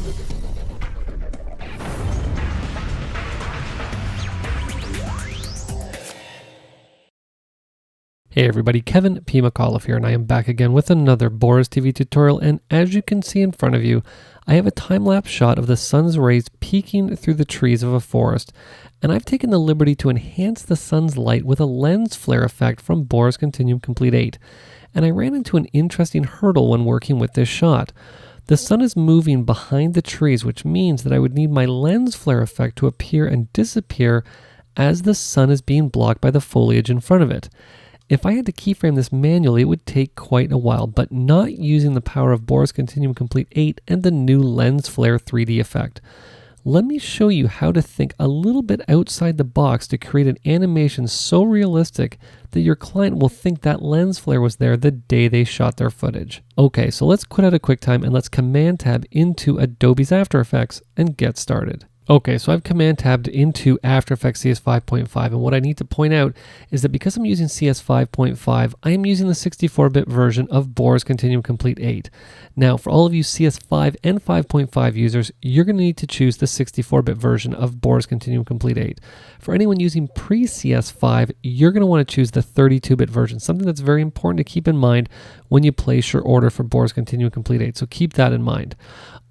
Hey everybody, Kevin P. McAuliffe here, and I am back again with another Boris TV tutorial. And as you can see in front of you, I have a time-lapse shot of the sun's rays peeking through the trees of a forest. And I've taken the liberty to enhance the sun's light with a lens flare effect from Boris Continuum Complete 8. And I ran into an interesting hurdle when working with this shot. The sun is moving behind the trees, which means that I would need my lens flare effect to appear and disappear as the sun is being blocked by the foliage in front of it. If I had to keyframe this manually, it would take quite a while, but not using the power of Boris Continuum Complete 8 and the new Lens Flare 3D effect. Let me show you how to think a little bit outside the box to create an animation so realistic that your client will think that lens flare was there the day they shot their footage. Okay, so let's quit out of QuickTime and let's Command Tab into Adobe's After Effects and get started. Okay, so I've Command Tabbed into After Effects CS 5.5, and what I need to point out is that because I'm using CS 5.5, I am using the 64-bit version of Boris Continuum Complete 8. Now, for all of you CS 5 and 5.5 users, you're going to need to choose the 64-bit version of Boris Continuum Complete 8. For anyone using pre-CS 5, you're going to want to choose the 32-bit version, something that's very important to keep in mind when you place your order for Boris Continuum Complete 8, so keep that in mind.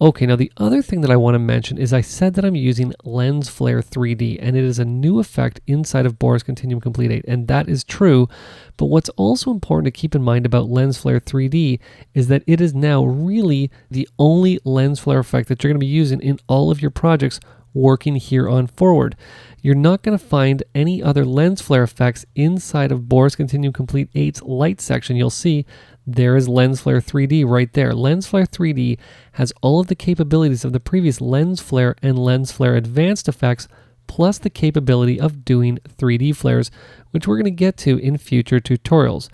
Okay, now the other thing that I want to mention is I said that I'm using Lens Flare 3D, and it is a new effect inside of Boris Continuum Complete 8, and that is true. But what's also important to keep in mind about Lens Flare 3D is that it is now really the only lens flare effect that you're going to be using in all of your projects working here on forward. You're not going to find any other lens flare effects inside of Boris Continuum Complete 8's light section. You'll see there is Lens Flare 3D right there. Lens Flare 3D has all of the capabilities of the previous Lens Flare and Lens Flare Advanced effects, plus the capability of doing 3D flares, which we're going to get to in future tutorials.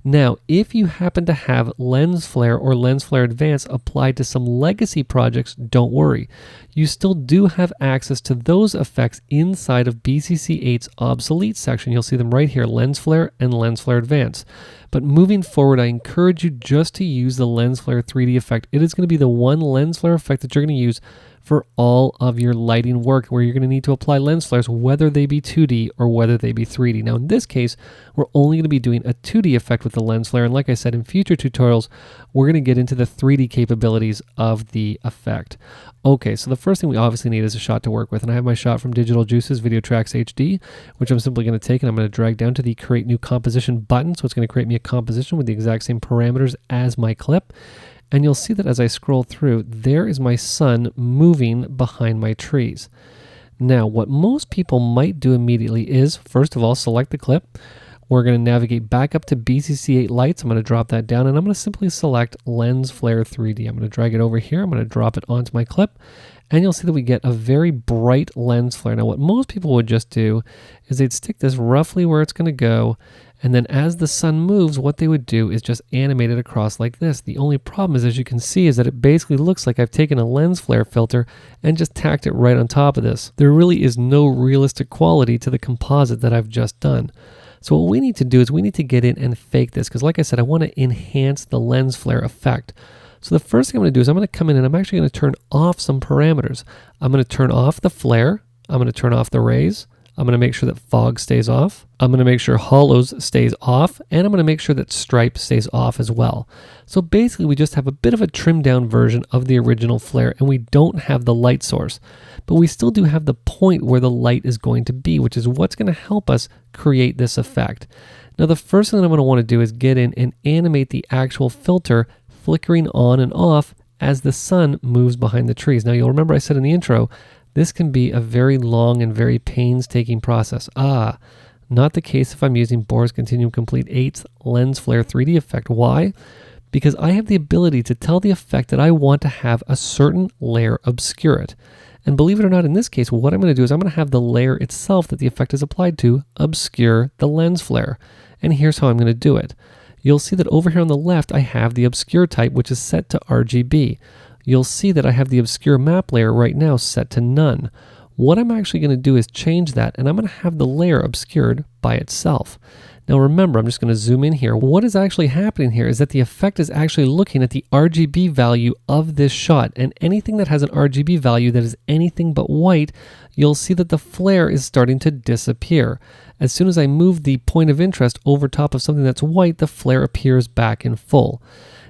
Now, if you happen to have Lens Flare or Lens Flare Advanced applied to some legacy projects, don't worry. You still do have access to those effects inside of BCC8's obsolete section. You'll see them right here, Lens Flare and Lens Flare Advanced. But moving forward, I encourage you just to use the Lens Flare 3D effect. It is going to be the one lens flare effect that you're going to use for all of your lighting work, where you're going to need to apply lens flares, whether they be 2D or whether they be 3D. Now, in this case, we're only going to be doing a 2D effect with the lens flare. And like I said, in future tutorials, we're going to get into the 3D capabilities of the effect. Okay, so the first thing we obviously need is a shot to work with. And I have my shot from Digital Juice's Video Tracks HD, which I'm simply going to take and I'm going to drag down to the Create New Composition button. So it's going to create me a composition with the exact same parameters as my clip. And you'll see that as I scroll through, there is my sun moving behind my trees. Now, what most people might do immediately is, first of all, select the clip. We're going to navigate back up to BCC8 lights. I'm going to drop that down, and I'm going to simply select Lens Flare 3D. I'm going to drag it over here. I'm going to drop it onto my clip, and you'll see that we get a very bright lens flare. Now, what most people would just do is they'd stick this roughly where it's going to go, and then as the sun moves, what they would do is just animate it across like this. The only problem is, as you can see, is that it basically looks like I've taken a lens flare filter and just tacked it right on top of this. There really is no realistic quality to the composite that I've just done. So what we need to do is we need to get in and fake this, because like I said, I want to enhance the lens flare effect. So the first thing I'm going to do is I'm going to come in and I'm actually going to turn off some parameters. I'm going to turn off the flare. I'm going to turn off the rays. I'm going to make sure that fog stays off. I'm going to make sure hollows stays off, and I'm going to make sure that stripe stays off as well. So basically we just have a bit of a trimmed down version of the original flare, and we don't have the light source, but we still do have the point where the light is going to be, which is what's going to help us create this effect. Now, the first thing that I'm going to want to do is get in and animate the actual filter flickering on and off as the sun moves behind the trees. Now, you'll remember I said in the intro, this can be a very long and very painstaking process. Not the case if I'm using Boris Continuum Complete 8's Lens Flare 3D effect. Why? Because I have the ability to tell the effect that I want to have a certain layer obscure it. And believe it or not, in this case, what I'm going to do is I'm going to have the layer itself that the effect is applied to obscure the lens flare. And here's how I'm going to do it. You'll see that over here on the left, I have the obscure type, which is set to RGB. You'll see that I have the obscure map layer right now set to none. What I'm actually going to do is change that, and I'm going to have the layer obscured by itself. Now remember, I'm just going to zoom in here. What is actually happening here is that the effect is actually looking at the RGB value of this shot, and anything that has an RGB value that is anything but white, you'll see that the flare is starting to disappear. As soon as I move the point of interest over top of something that's white, the flare appears back in full.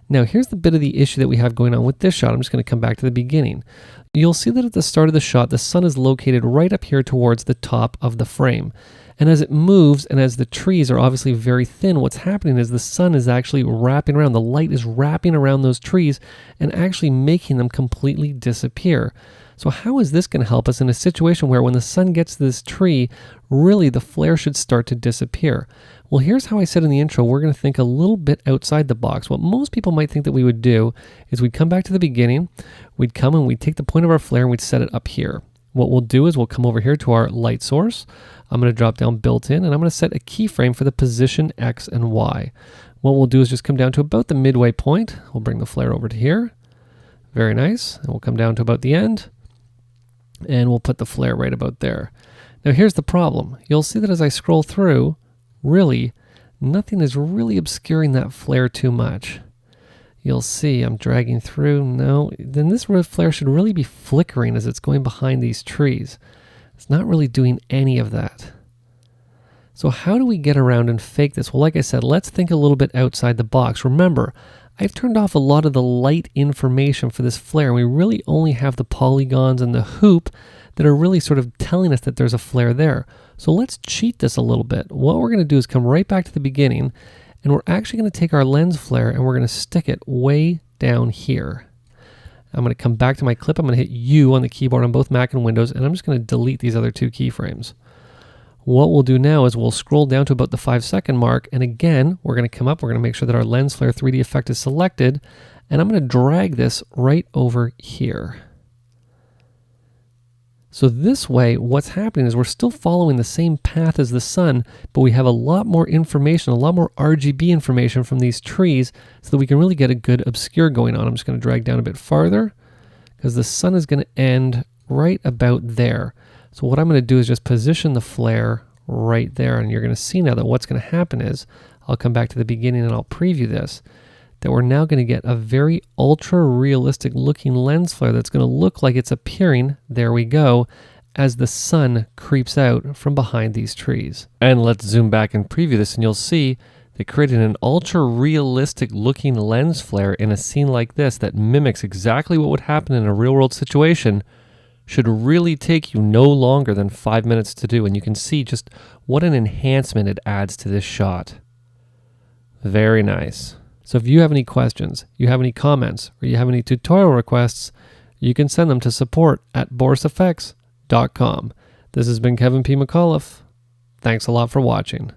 Now here's the bit of the issue that we have going on with this shot. I'm just going to come back to the beginning. You'll see that at the start of the shot, the sun is located right up here towards the top of the frame. And as it moves, and as the trees are obviously very thin, what's happening is the sun is actually wrapping around, the light is wrapping around those trees and actually making them completely disappear. So how is this going to help us in a situation where when the sun gets to this tree, really the flare should start to disappear? Well, here's how I said in the intro, we're going to think a little bit outside the box. What most people might think that we would do is we'd come back to the beginning, we'd come and we'd take the point of our flare and we'd set it up here. What we'll do is we'll come over here to our light source. I'm going to drop down built-in, and I'm going to set a keyframe for the position X and Y. What we'll do is just come down to about the midway point. We'll bring the flare over to here. Very nice. And we'll come down to about the end, and we'll put the flare right about there. Now here's the problem. You'll see that as I scroll through, really, nothing is really obscuring that flare too much. You'll see I'm dragging through. No, then this flare should really be flickering as it's going behind these trees. It's not really doing any of that. So how do we get around and fake this? Well, like I said, let's think a little bit outside the box. Remember, I've turned off a lot of the light information for this flare, and we really only have the polygons and the hoop that are really sort of telling us that there's a flare there. So let's cheat this a little bit. What we're going to do is come right back to the beginning, and we're actually going to take our lens flare and we're going to stick it way down here. I'm going to come back to my clip. I'm going to hit U on the keyboard on both Mac and Windows, and I'm just going to delete these other two keyframes. What we'll do now is we'll scroll down to about the 5-second mark, and again, we're going to come up, we're going to make sure that our lens flare 3D effect is selected, and I'm going to drag this right over here. So this way, what's happening is we're still following the same path as the sun, but we have a lot more information, a lot more RGB information from these trees so that we can really get a good obscure going on. I'm just going to drag down a bit farther because the sun is going to end right about there. So what I'm going to do is just position the flare right there, and you're going to see now that what's going to happen is, I'll come back to the beginning and I'll preview this, that we're now going to get a very ultra realistic looking lens flare that's going to look like it's appearing, there we go, as the sun creeps out from behind these trees. And let's zoom back and preview this, and you'll see that creating an ultra realistic looking lens flare in a scene like this that mimics exactly what would happen in a real world situation should really take you no longer than 5 minutes to do, and you can see just what an enhancement it adds to this shot. Very nice. So if you have any questions, you have any comments, or you have any tutorial requests, you can send them to support@borisfx.com. This has been Kevin P. McAuliffe. Thanks a lot for watching.